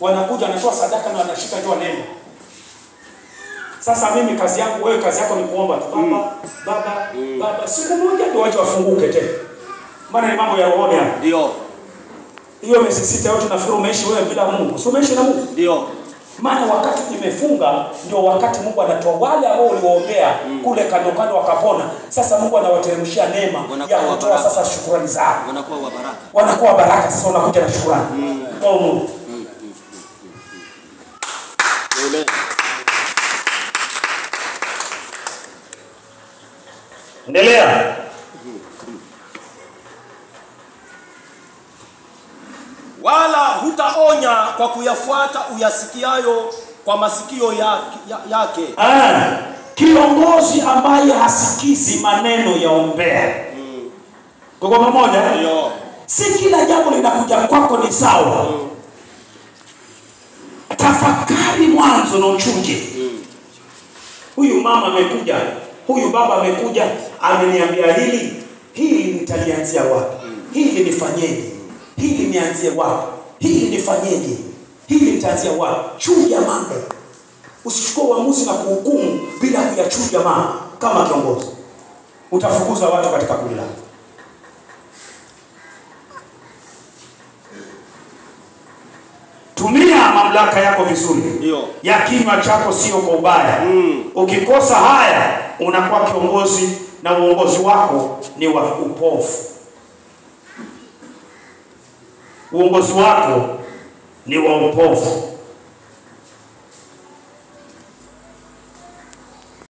wanakuja wanatoa sadaka na wanashika ndio neno. Sasa mimi kazi yangu, wewe kazi yako ni kuomba tu, baba, siku moja ndio waje wafunguke tena. Maana ni mambo ya roho hapa. Ndio. Hiyo mesisita yote nafikiri umeishi wewe bila Mungu. Sio umeishi na Mungu? Ndio. Maana wakati nimefunga ndio wakati Mungu anatoa wale ambao ulioombea kule kando kando wakapona. Sasa Mungu anawateremshia neema ya kutoa sasa shukrani zao. Wanakuwa wa baraka. Wanakuwa baraka, sasa unakuja na shukrani. Kwa Mungu. Endelea. Wala hutaonya kwa kuyafuata uyasikiayo kwa masikio yake. Kiongozi ambaye hasikizi maneno ya ombea. Kwa pamoja? Ndio. Si kila jambo linakuja kwako ni sawa. Tafakari mwanzo na uchuje. Huyu mama amekuja, huyu baba amekuja, ameniambia hili nitalianzia wapi? Hili nifanyeje? Hili nianzie wapi? Hili nifanyeje? Hili nitaanzia wapi? Chuja mambo. Usichukue uamuzi na kuhukumu bila kuyachuja mambo kama kiongozi. Utafukuza watu katika kundi lako. Tumia mamlaka yako vizuri. Ndio. Ya kinywa chako sio kwa ubaya. Ukikosa haya unakuwa kiongozi na uongozi wako ni wa upofu. Uongozi wako ni wa upofu.